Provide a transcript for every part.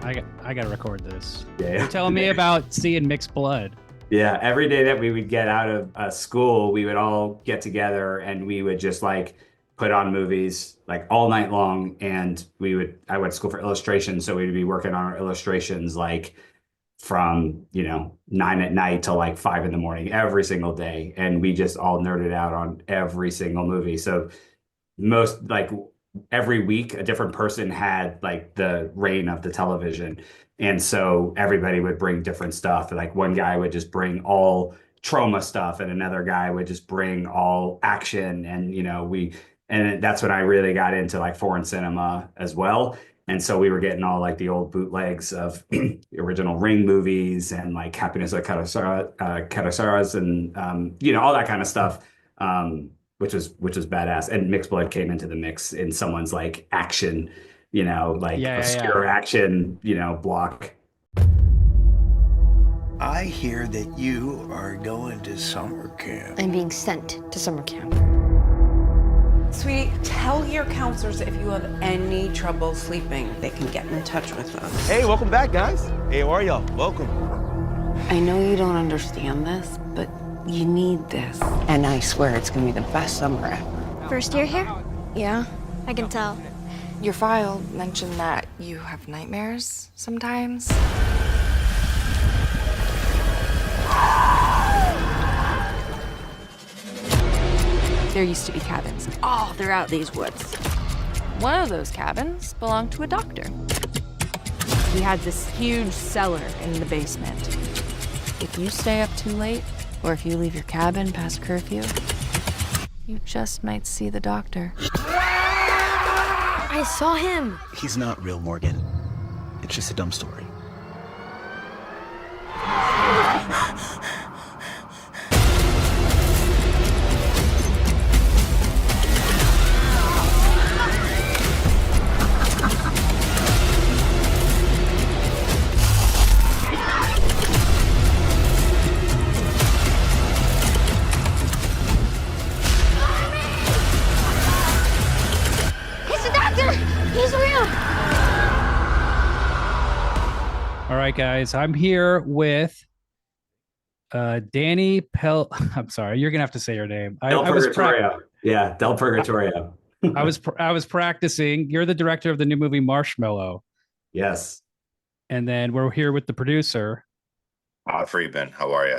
I gotta record this. Yeah. You're telling me about seeing mixed blood. Yeah, every day that we would get out of school, we would all get together and we would just like put on movies like all night long. And I went to school for illustration, so we'd be working on our illustrations like from, 9 at night till like 5 in the morning every single day. And we just all nerded out on every single movie. So most like every week a different person had like the reign of the television, and so everybody would bring different stuff. Like one guy would just bring all trauma stuff and another guy would just bring all action. And that's when I really got into like foreign cinema as well. And so we were getting all like the old bootlegs of the original Ring movies and like Happiness of Katasaras and all that kind of stuff. Which was badass. And mixed blood came into the mix in someone's like action, obscure action, block. I hear that you are going to summer camp. I'm being sent to summer camp. Sweetie, tell your counselors if you have any trouble sleeping, they can get in touch with us. Hey, welcome back, guys. Hey, how are y'all? Welcome. I know you don't understand this, but you need this. And I swear it's gonna be the best summer ever. First year here? Yeah? I can tell. Your file mentioned that you have nightmares sometimes. There used to be cabins all throughout these woods. One of those cabins belonged to a doctor. He had this huge cellar in the basement. If you stay up too late, or if you leave your cabin past curfew, you just might see the doctor. I saw him. He's not real, Morgan. It's just a dumb story. He's real. All right, guys, I'm here with Danny Pell. I'm sorry, you're gonna have to say your name. DelPurgatorio. Yeah, DelPurgatorio. I was practicing. You're the director of the new movie Marshmallow. Yes. And then we're here with the producer. Todd Friedman, how are you?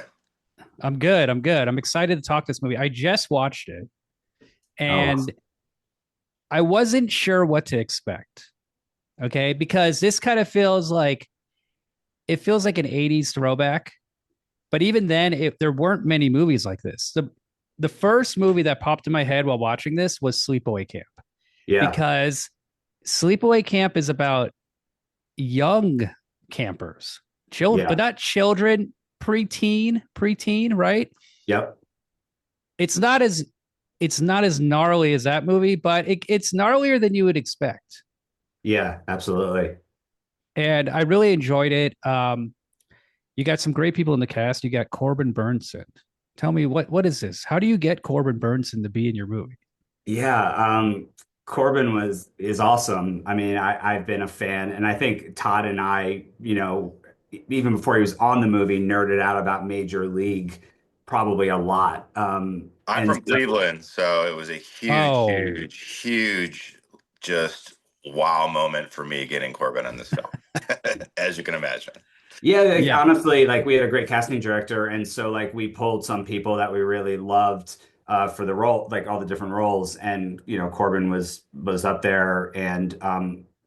I'm good. I'm excited to talk this movie. I just watched it, and I wasn't sure what to expect. Okay, because this kind of feels like an 80s throwback. But even then, there weren't many movies like this. The first movie that popped in my head while watching this was Sleepaway Camp. Yeah. Because Sleepaway Camp is about young campers, children, but not children, preteen, right? Yep. It's not as gnarly as that movie, but it's gnarlier than you would expect. Yeah, absolutely. And I really enjoyed it. You got some great people in the cast. You got Corbin Burnson. Tell me, what is this? How do you get Corbin Burnson to be in your movie? Yeah, Corbin is awesome. I mean, I've been a fan, and I think Todd and I, even before he was on the movie, nerded out about Major League probably a lot. I'm from Cleveland, so it was a huge, just wow moment for me getting Corbin on this film, as you can imagine. Yeah, honestly, like we had a great casting director, and so like we pulled some people that we really loved for the role, like all the different roles, and Corbin was up there, and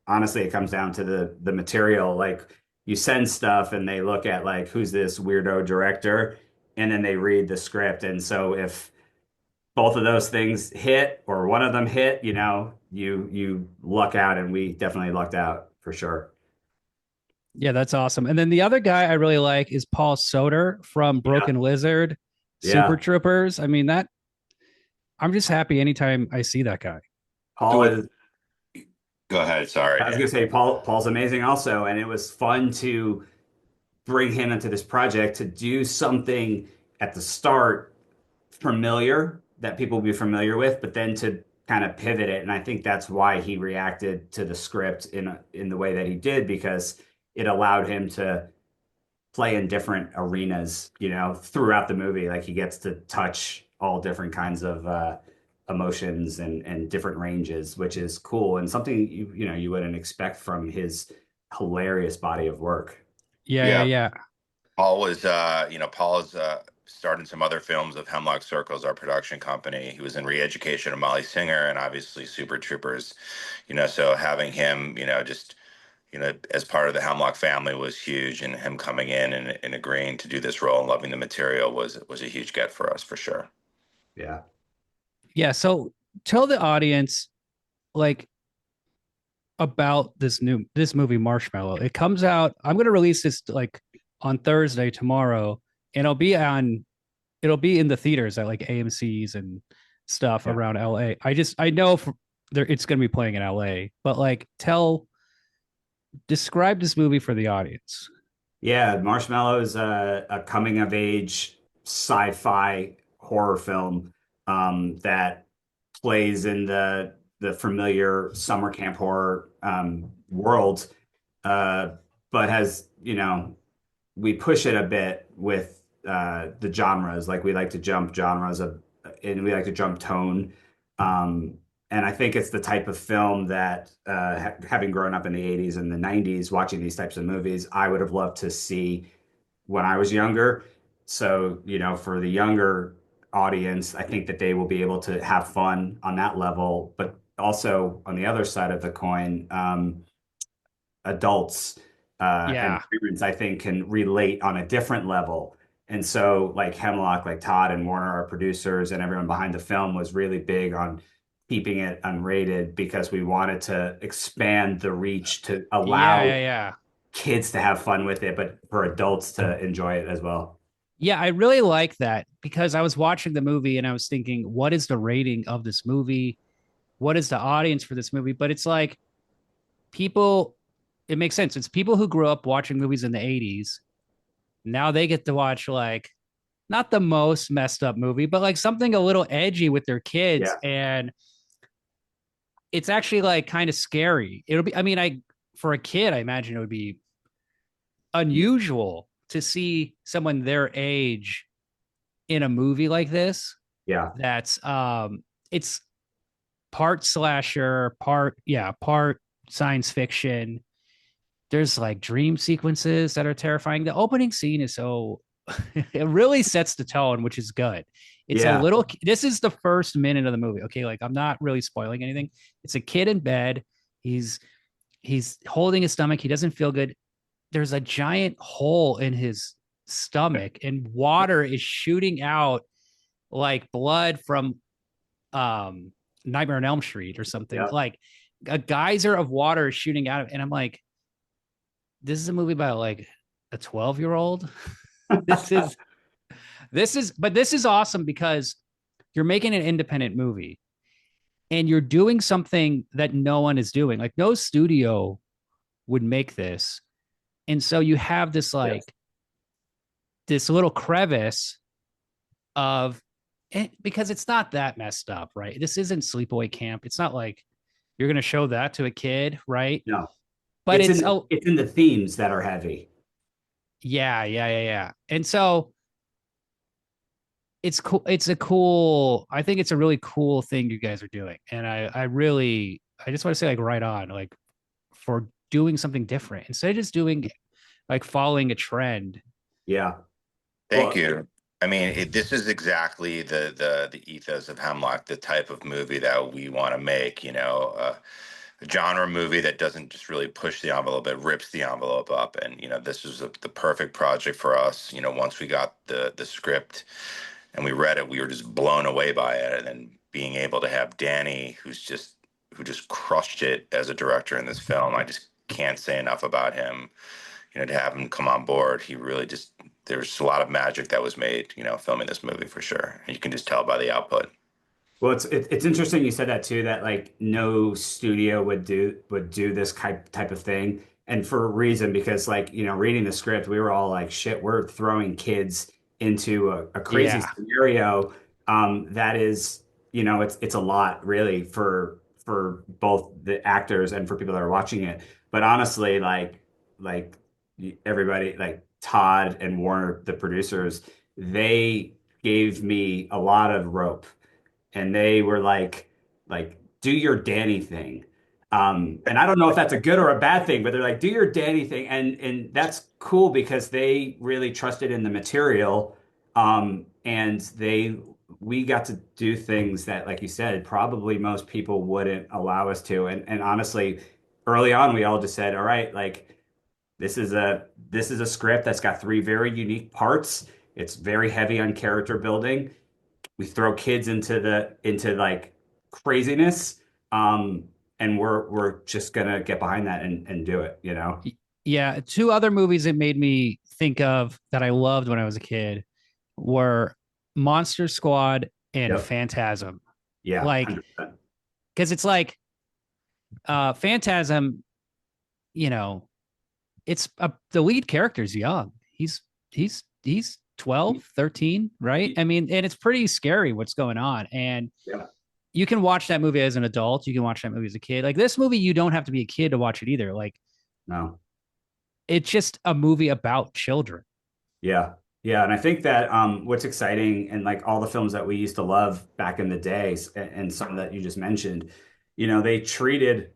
honestly, it comes down to the material. Like you send stuff, and they look at like who's this weirdo director, and then they read the script, and so if both of those things hit or one of them hit, you luck out, and we definitely lucked out for sure. Yeah, that's awesome. And then the other guy I really like is Paul Soter from Broken Lizard, Super Troopers. I mean, I'm just happy anytime I see that guy. Paul is. Go ahead. Sorry. I was gonna say Paul's amazing also, and it was fun to bring him into this project to do something at the start familiar that people will be familiar with, but then to kind of pivot it. And I think that's why he reacted to the script in the way that he did, because it allowed him to play in different arenas, throughout the movie. Like he gets to touch all different kinds of emotions and different ranges, which is cool and something you wouldn't expect from his hilarious body of work. Yeah, yeah, Yeah. yeah. Paul is starting some other films of Hemlock Circles, our production company. He was in Re-Education of Molly Singer and obviously Super Troopers. So having him, just as part of the Hemlock family was huge, and him coming in and agreeing to do this role and loving the material was a huge get for us for sure. Yeah. Yeah. So tell the audience like about this movie Marshmallow. It comes out. I'm going to release this like on Thursday tomorrow, and it'll be in the theaters at like AMC's and stuff around LA. I know it's going to be playing in LA, but like describe this movie for the audience. Yeah, Marshmallow is a coming of age sci-fi horror film that plays in the familiar summer camp horror world, but has, we push it a bit with the genres. Like we like to jump genres and we like to jump tone. And I think it's the type of film that, having grown up in the 80s and the 90s, watching these types of movies, I would have loved to see when I was younger. So, for the younger audience, I think that they will be able to have fun on that level. But also on the other side of the coin, adults and parents, I think, can relate on a different level. And so, like Hemlock, like Todd and Warner, our producers, and everyone behind the film was really big on keeping it unrated because we wanted to expand the reach to allow kids to have fun with it, but for adults to enjoy it as well. Yeah, I really like that because I was watching the movie and I was thinking, what is the rating of this movie? What is the audience for this movie? But it's like people, it makes sense. It's people who grew up watching movies in the 80s. Now they get to watch like not the most messed up movie, but like something a little edgy with their kids. And it's actually like kind of scary. It'll be, I mean, for a kid, I imagine it would be unusual to see someone their age in a movie like this. Yeah. That's it's part slasher, part science fiction. There's like dream sequences that are terrifying. The opening scene is it really sets the tone, which is good. It's this is the first minute of the movie. Okay. Like I'm not really spoiling anything. It's a kid in bed. He's holding his stomach. He doesn't feel good. There's a giant hole in his stomach and water is shooting out like blood from Nightmare on Elm Street or something. Like a geyser of water is shooting out of, and I'm like, this is a movie about like a 12-year-old. This is awesome because you're making an independent movie and you're doing something that no one is doing. Like no studio would make this. And so you have this this little crevice of it because it's not that messed up, right? This isn't Sleepaway Camp. It's not like you're going to show that to a kid, right? No. But it's in the themes that are heavy. Yeah. And so it's cool. I think it's a really cool thing you guys are doing. And I just want to say like right on, like for doing something different instead of just doing like following a trend. Yeah. Thank you. I mean, this is exactly the ethos of Hemlock, the type of movie that we want to make, a genre movie that doesn't just really push the envelope, but rips the envelope up. And, this was the perfect project for us. Once we got the script and we read it, we were just blown away by it. And then being able to have Danny, who just crushed it as a director in this film, I just can't say enough about him. To have him come on board, he really there's a lot of magic that was made, filming this movie for sure. And you can just tell by the output. Well, it's interesting you said that too, that like no studio would do this type of thing. And for a reason, because like, reading the script, we were all like, shit, we're throwing kids into a crazy scenario. That is, it's a lot really for both the actors and for people that are watching it. But honestly, like everybody like Todd and Warner, the producers, they gave me a lot of rope, and they were like do your Danny thing. And I don't know if that's a good or a bad thing, but they're like, do your Danny thing. And that's cool because they really trusted in the material. And we got to do things that, like you said, probably most people wouldn't allow us to. And honestly, early on, we all just said, all right, like this is a script that's got three very unique parts. It's very heavy on character building. We throw kids into like craziness. And we're just gonna get behind that and do it, you know? Yeah, two other movies it made me think of that I loved when I was a kid were Monster Squad and Yep. Phantasm. Yeah, Like, 100%. because it's like Phantasm, you know, it's the lead character's young. He's 12, 13, right? I mean, and it's pretty scary what's going on. And Yeah. you can watch that movie as an adult. You can watch that movie as a kid. Like this movie, you don't have to be a kid to watch it either. Like No. it's just a movie about children. Yeah. Yeah. And I think that what's exciting and like all the films that we used to love back in the days and some that you just mentioned, they treated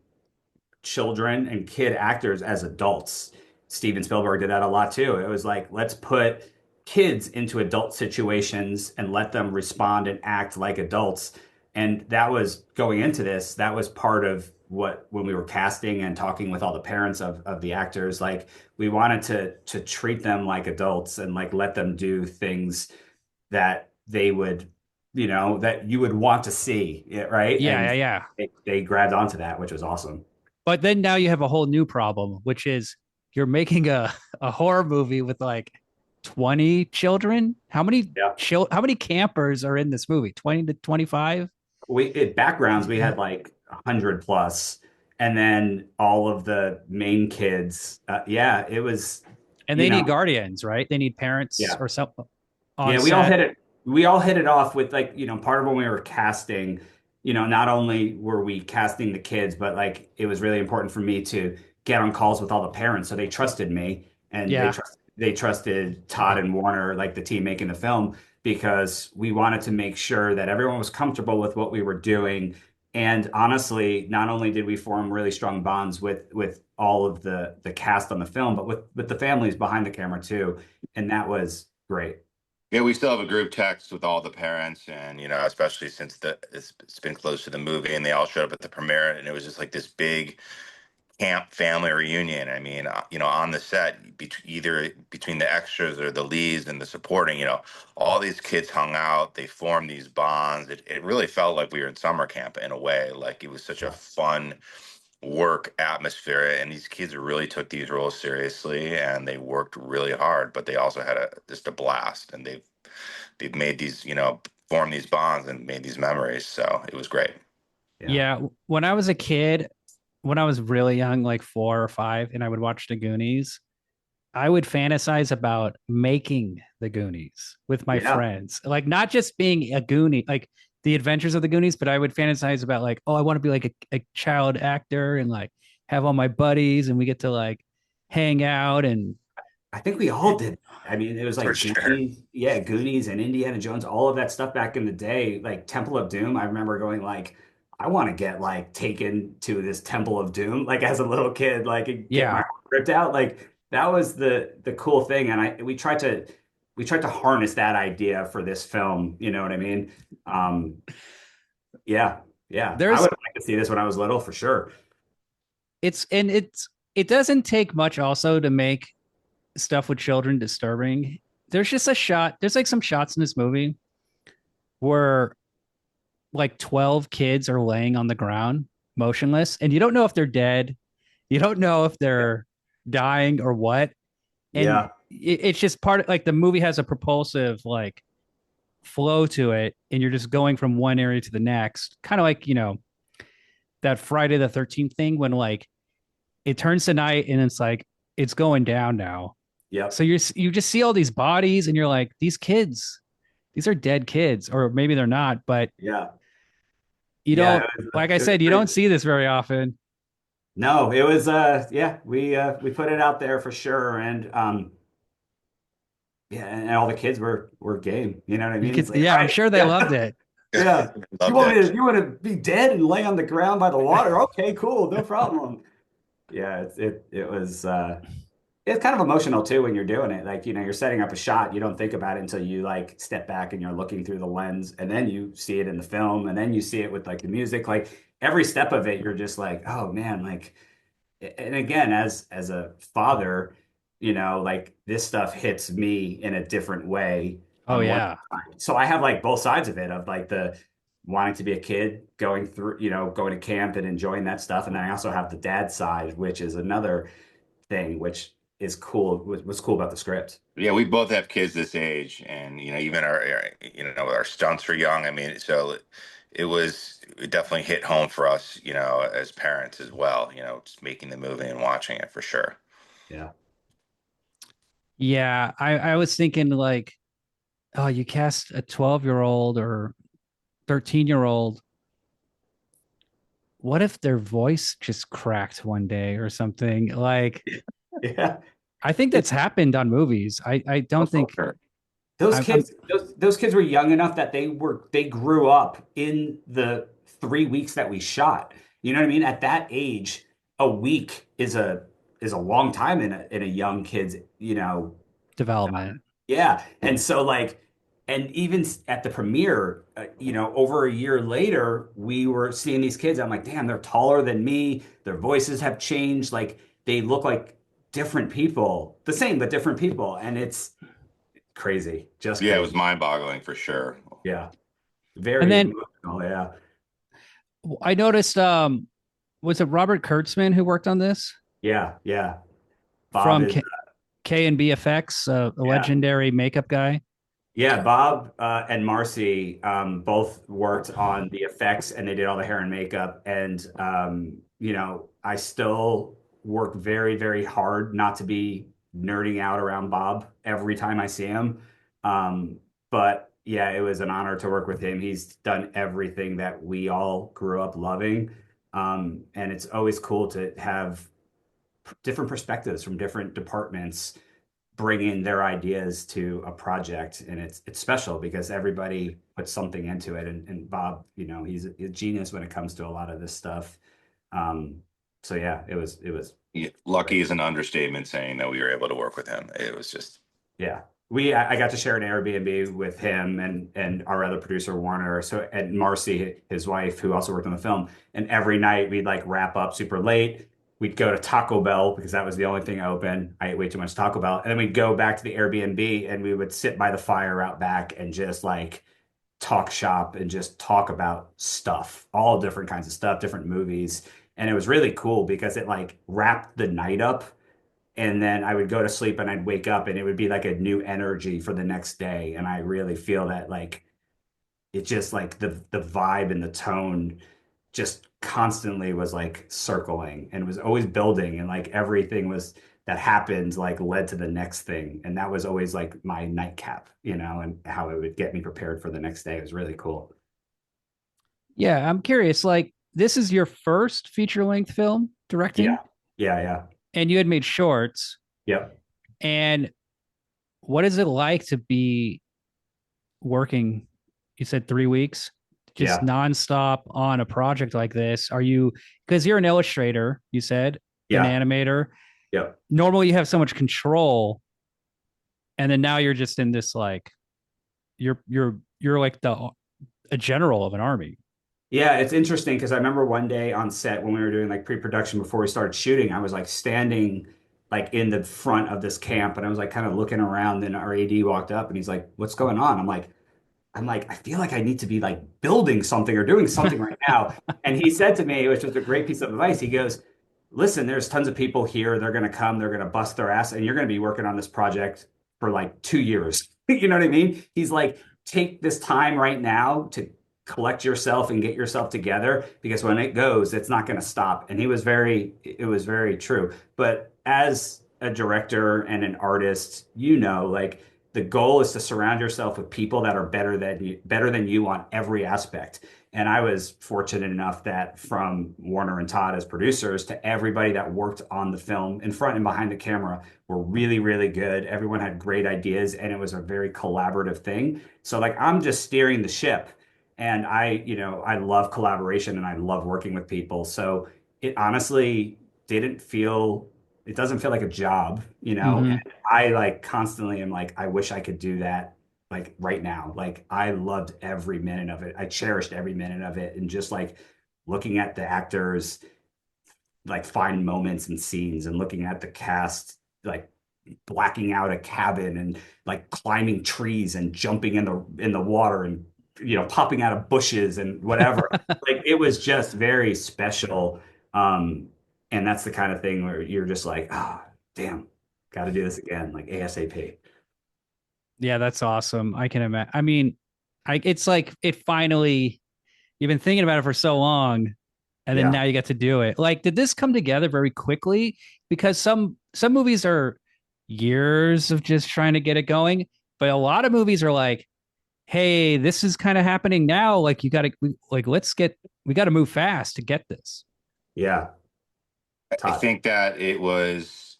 children and kid actors as adults. Steven Spielberg did that a lot too. It was like, let's put kids into adult situations and let them respond and act like adults. And that was going into this, that was part of what, when we were casting and talking with all the parents of the actors, like we wanted to treat them like adults and like let them do things that they would, that you would want to see, right? Yeah, And yeah. they grabbed onto that, which was awesome. But then now you have a whole new problem, which is you're making a horror movie with like 20 children. How many how many campers are in this movie? 20 to 25? Backgrounds, we had like 100 plus, and then all of the main kids. Yeah, it was. And they need guardians, right? They need parents or something. Yeah, we all hit it. We all hit it off with like, part of when we were casting, not only were we casting the kids, but like it was really important for me to get on calls with all the parents. So they trusted me and they trusted Todd and Warner, like the team making the film, because we wanted to make sure that everyone was comfortable with what we were doing. And honestly, not only did we form really strong bonds with all of the cast on the film, but with the families behind the camera too. And that was great. Yeah, we still have a group text with all the parents, and especially since it's been close to the movie, and they all showed up at the premiere, and it was just like this big camp family reunion. I mean, on the set, either between the extras or the leads and the supporting, all these kids hung out. They formed these bonds. It really felt like we were in summer camp in a way. Like it was such a fun work atmosphere, and these kids really took these roles seriously, and they worked really hard. But they also had just a blast, and they've made these, formed these bonds and made these memories. So it was great. Yeah. When I was a kid, when I was really young, like 4 or 5, and I would watch the Goonies, I would fantasize about making the Goonies with my friends. Like not just being a Goonie, like the adventures of the Goonies, but I would fantasize about like, oh, I want to be like a child actor and like have all my buddies and we get to like hang out. And I think we all did. I mean, it was like Goonies, Goonies and Indiana Jones, all of that stuff back in the day, like Temple of Doom. I remember going like, I want to get like taken to this Temple of Doom, like as a little kid, like get my heart ripped out. Like that was the cool thing. And we tried to harness that idea for this film. You know what I mean? Yeah. I would like to see this when I was little for sure. It doesn't take much also to make stuff with children disturbing. There's just there's like some shots in this movie where like 12 kids are laying on the ground motionless and you don't know if they're dead. You don't know if they're dying or what. And it's just part of like the movie has a propulsive like flow to it. And you're just going from one area to the next. Kind of like, that Friday the 13th thing when like it turns to night and it's like, it's going down now. Yeah. So you just see all these bodies and you're like, these are dead kids, or maybe they're not, but you don't, like I said, you don't see this very often. No, it was yeah, we put it out there for sure. And yeah, and all the kids were game. You know what I You mean? It's could, like, yeah, all I'm right, sure they yeah, loved it. yeah. Loved it. You want to be dead and lay on the ground by the water? Okay, cool, no problem. Yeah, it was it's kind of emotional too when you're doing it. Like, you're setting up a shot, you don't think about it until you like step back and you're looking through the lens, and then you see it in the film, and then you see it with like the music. Like every step of it, you're just like, oh man, like, and again, as a father, like this stuff hits me in a different way Oh on one yeah. side. So I have like both sides of it, of like the wanting to be a kid, going through, going to camp and enjoying that stuff. And then I also have the dad side, which is another thing, which is cool. What's cool about the script. Yeah, we both have kids this age, and even our stunts were young. I mean, so it definitely hit home for us, as parents as well. Just making the movie and watching it for sure. Yeah. Yeah, I was thinking like, oh, you cast a 12-year-old or 13-year-old. What if their voice just cracked one day or something? Like, Yeah. I think that's happened on movies. I don't think Those I'm kids, those kids were young enough that they grew up in the 3 weeks that we shot. You know what I mean? At that age, a week is a long time in a young kid's, development. yeah. And so like, and even at the premiere, over a year later, we were seeing these kids. I'm like, damn, they're taller than me. Their voices have changed. Like they look like different people, the same but different people, and it's crazy, just Yeah, it crazy. was mind-boggling for sure. Yeah, And very then emotional. Yeah, I noticed, was it Robert Kurtzman who worked on this yeah, yeah. Bob from is, K and B Effects, a yeah, legendary makeup guy? yeah. Bob and Marcy both worked on the effects, and they did all the hair and makeup. And I still work very, very hard not to be nerding out around Bob every time I see him. But yeah, it was an honor to work with him. He's done everything that we all grew up loving. And it's always cool to have different perspectives from different departments bring in their ideas to a project, and it's special because everybody puts something into it. And Bob, he's a genius when it comes to a lot of this stuff. So yeah, it was Yeah, lucky is an understatement saying that we were able to work with him. It was just yeah. I got to share an Airbnb with him and our other producer Warner, so, and Marcy, his wife, who also worked on the film. And every night we'd like wrap up super late. We'd go to Taco Bell because that was the only thing open. I ate way too much Taco Bell. And then we'd go back to the Airbnb and we would sit by the fire out back and just like talk shop and just talk about stuff, all different kinds of stuff, different movies. And it was really cool because it like wrapped the night up, and then I would go to sleep and I'd wake up and it would be like a new energy for the next day. And I really feel that like it just like the vibe and the tone just constantly was like circling and was always building, and like everything was that happened like led to the next thing, and that was always like my nightcap, and how it would get me prepared for the next day. It was really cool. Yeah, I'm curious. Like, this is your first feature-length film directing, Yeah, yeah, yeah, and you had made shorts. yep, And what is it like to be working? You said 3 weeks, just yeah, nonstop on a project like this. Are you, because you're an illustrator, you said, an yeah, animator. yep. Normally you have so much control, and then now you're just in this like you're like a general of an army. Yeah, it's interesting because I remember one day on set when we were doing like pre-production before we started shooting, I was like standing like in the front of this camp, and I was like kind of looking around, and our AD walked up and he's like, "What's going on?" I'm like, I feel like I need to be like building something or doing something right now. And he said to me, which was a great piece of advice, he goes, listen, there's tons of people here. They're going to come, they're going to bust their ass, and you're going to be working on this project for like 2 years. You know what I mean? He's like, take this time right now to collect yourself and get yourself together, because when it goes, it's not going to stop. And it was very true. But as a director and an artist, like the goal is to surround yourself with people that are better than you on every aspect. And I was fortunate enough that from Warner and Todd as producers to everybody that worked on the film in front and behind the camera were really, really good. Everyone had great ideas and it was a very collaborative thing. So like I'm just steering the ship and I love collaboration and I love working with people. So it honestly it doesn't feel like a job, Mhm. and I like constantly am like, I wish I could do that like right now. Like I loved every minute of it. I cherished every minute of it. And just like looking at the actors, like find moments and scenes and looking at the cast, like blacking out a cabin and like climbing trees and jumping in the water and popping out of bushes and whatever. Like it was just very special. And that's the kind of thing where you're just like, damn, got to do this again, like ASAP. Yeah, that's awesome. I can imagine. I mean, it's like it finally, you've been thinking about it for so long, and then Yeah. now you get to do it. Like, did this come together very quickly? Because some movies are years of just trying to get it going, but a lot of movies are like, hey, this is kind of happening now. Like, we got to move fast to get this. Yeah. I Todd. think that it was,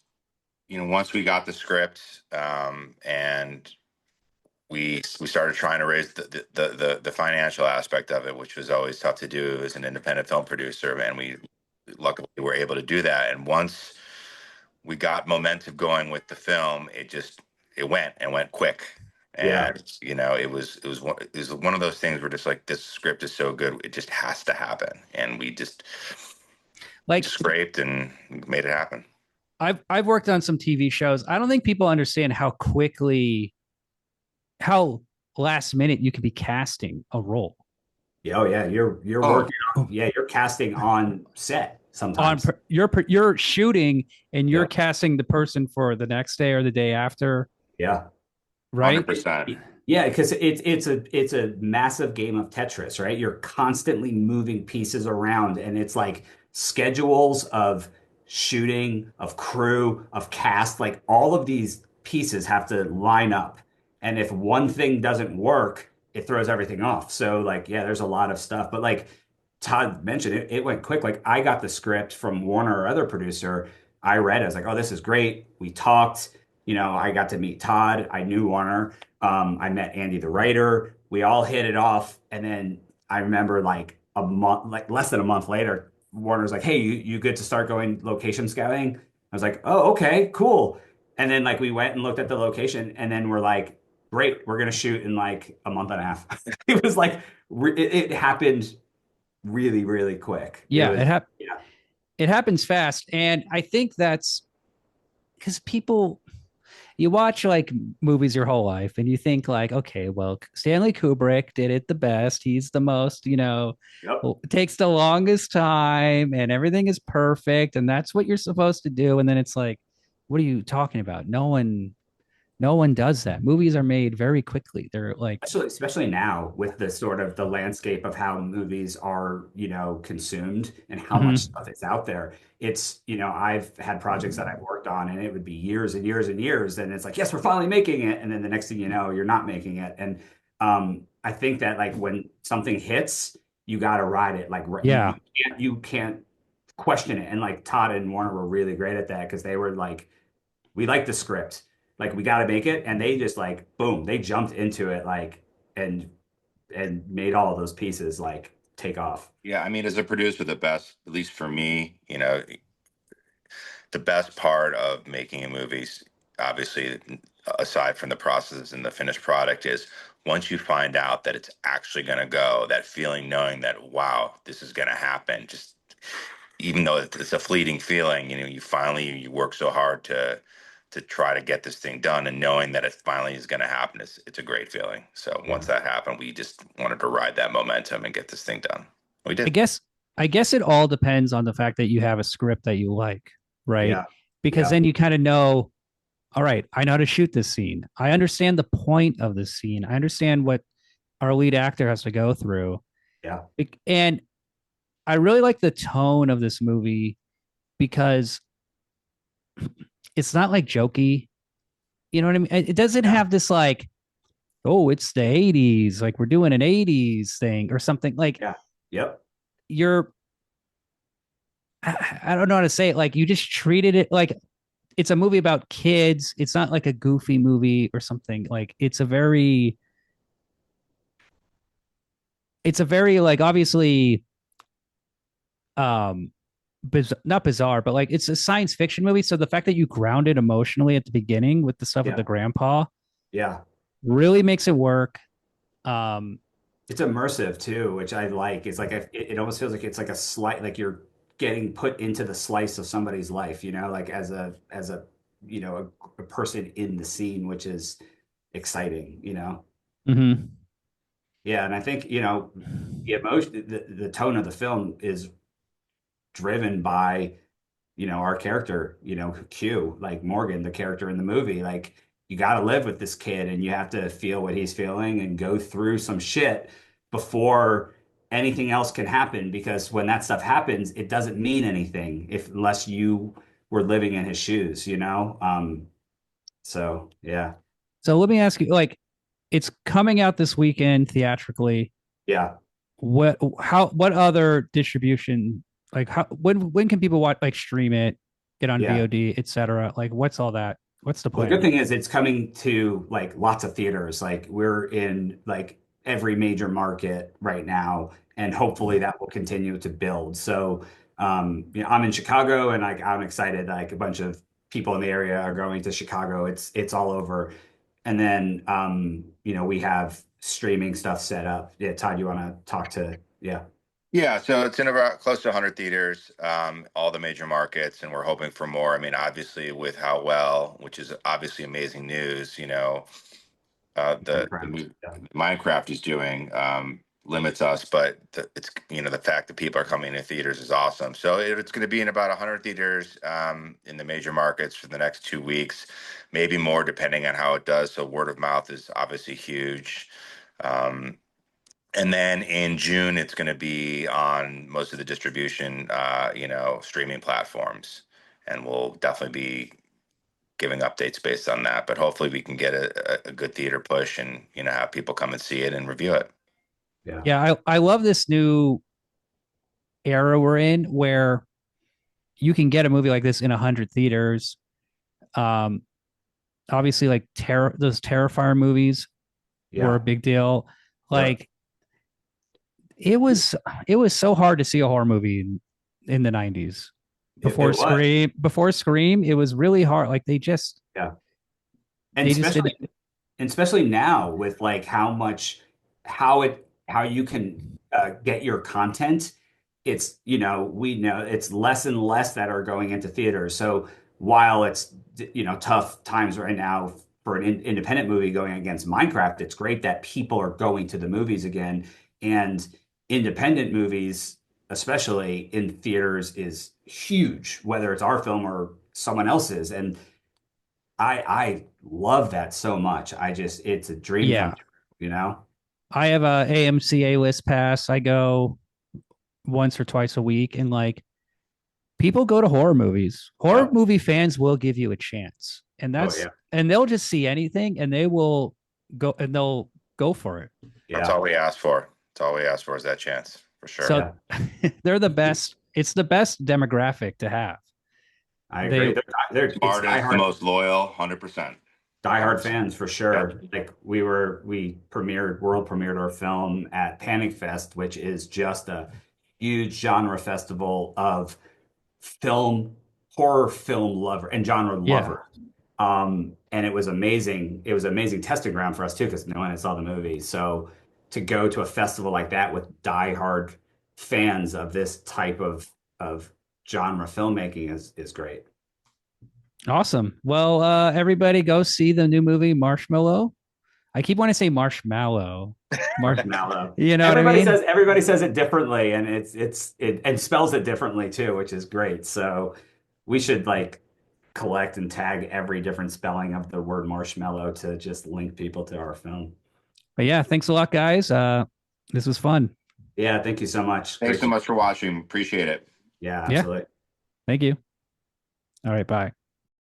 once we got the script, and we started trying to raise the financial aspect of it, which was always tough to do as an independent film producer, and we luckily were able to do that. And once we got momentum going with the film, it went quick. Yeah. And it was one of those things where just like, this script is so good, it just has to happen, and we just Like, scraped and made it happen. I've worked on some TV shows. I don't think people understand how last minute you could be casting a role. Yeah, oh yeah, you're working on, you're casting on set sometimes. You're shooting and you're Yeah. casting the person for the next day or the day after, Yeah. right? 100%. Yeah, because it's a massive game of Tetris, right? You're constantly moving pieces around, and it's like schedules of shooting, of crew, of cast, like all of these pieces have to line up. And if one thing doesn't work, it throws everything off. So like, yeah, there's a lot of stuff. But like Todd mentioned, it went quick. Like I got the script from Warner, our other producer. I read it. I was like, oh, this is great. We talked. I got to meet Todd. I knew Warner. I met Andy, the writer. We all hit it off. And then I remember like less than a month later, Warner's like, hey, you good to start going location scouting? I was like, oh, okay, cool. And then like we went and looked at the location and then we're like, great, we're going to shoot in like a month and a half. It was like, it happened really, really quick. Yeah, Yeah. it happens fast. And I think that's because you watch like movies your whole life and you think like, okay, well, Stanley Kubrick did it the best. He's the most, Yep. it takes the longest time and everything is perfect. And that's what you're supposed to do. And then it's like, what are you talking about? No one does that. Movies are made very quickly. They're like, Especially now with the sort of the landscape of how movies are, consumed and how much stuff is out there. It's, I've had projects that I've worked on and it would be years and years and years. And it's like, yes, we're finally making it. And then the next thing you know, you're not making it. And I think that like when something hits, you got to ride it. Like, yeah, you can't question it. And like Todd and Warner were really great at that because they were like, we like the script, like we got to make it, and they just like boom, they jumped into it like and made all of those pieces like take off. Yeah, I mean, as a producer, the best, at least for me, the best part of making a movie, obviously, aside from the process and the finished product, is once you find out that it's actually going to go, that feeling, knowing that, wow, this is going to happen. Just even though it's a fleeting feeling, you work so hard to try to get this thing done, and knowing that it finally is going to happen, it's a great feeling. So once that happened, we just wanted to ride that momentum and get this thing done. We did. I guess it all depends on the fact that you have a script that you like, right? Yeah. Because then you kind of know, all right, I know how to shoot this scene. I understand the point of this scene. I understand what our lead actor has to go through. Yeah. And I really like the tone of this movie because it's not like jokey. You know what I mean? It doesn't have this like, oh, it's the 80s, like we're doing an 80s thing or something. Like Yep. you're I don't know how to say it. Like you just treated it like it's a movie about kids. It's not like a goofy movie or something. Like it's a very like obviously um not bizarre, but like it's a science fiction movie. So the fact that you ground it emotionally at the beginning with the stuff with Yeah. the grandpa Yeah. really makes it work. Um, It's immersive too, which I like. It's like it almost feels like it's like a slight like you're getting put into the slice of somebody's life, like as a a person in the scene, which is exciting. mhm. Yeah, and I think, the emotion, the tone of the film is driven by, our character, Q, like Morgan, the character in the movie. Like, you got to live with this kid and you have to feel what he's feeling and go through some shit before anything else can happen. Because when that stuff happens, it doesn't mean anything unless you were living in his shoes. So yeah, So let me ask you, like, it's coming out this weekend theatrically. yeah, What other distribution, like when can people watch, like stream it, get on yeah. VOD, etc.? Like, what's all that? What's the Well, the plan? good thing is it's coming to like lots of theaters. Like we're in like every major market right now, and hopefully that will continue to build. So, I'm in Chicago, and I'm excited. Like a bunch of people in the area are going to Chicago. It's all over, and then we have streaming stuff set up. Yeah, Todd, you want to talk to? Yeah, Yeah, so it's in about close to 100 theaters, all the major markets, and we're hoping for more. I mean, obviously, with how well, which is obviously amazing news, the Yeah. Minecraft is doing limits us, but it's the fact that people are coming to theaters is awesome. So it's going to be in about 100 theaters in the major markets for the next 2 weeks, maybe more depending on how it does. So word of mouth is obviously huge. Um, and then in June, it's going to be on most of the distribution, streaming platforms, and we'll definitely be giving updates based on that. But hopefully, we can get a good theater push and have people come and see it and review it. Yeah. Yeah, I love this new era we're in where you can get a movie like this in 100 theaters. Um, Obviously, like those Terrifier movies were a Yeah. big deal. Yep. Like it was so hard to see a horror movie in the 90s. Before Scream, it was really hard. Like Yeah. And they just didn't. especially now with like how you can get your content. It's we know it's less and less that are going into theaters. So while it's tough times right now for an independent movie going against Minecraft, it's great that people are going to the movies again. And independent movies, especially in theaters, is huge, whether it's our film or someone else's. And I love that so much. It's a dream come Yeah, true. I have a AMC A-list pass. I go once or twice a week, and like people go to horror movies. Horror Yep. movie fans will give you a chance, and Oh yeah. and they'll just see anything, and they'll go for it. That's Yeah. all we ask for. That's all we ask for is that chance for sure. So they're the best. It's the best demographic to have. I agree. They're Smartest, the most loyal, 100%. diehard fans for sure. Like we world premiered our film at Panic Fest, which is just a huge genre festival of horror film lover and genre Yeah. lover. And it was amazing. It was an amazing testing ground for us too, because no one had saw the movie. So to go to a festival like that with diehard fans of this type of genre filmmaking is great. Awesome. Well, everybody go see the new movie Marshmallow. I keep wanting to say Marshmallow. Marshmallow. You know what I mean? Everybody says it differently, and it and spells it differently too, which is great. So we should like collect and tag every different spelling of the word marshmallow to just link people to our film. But yeah, thanks a lot, guys. This was fun. Yeah, thank you so much. Thanks so much for watching. Appreciate it. Yeah, absolutely. Thank you. All right, bye.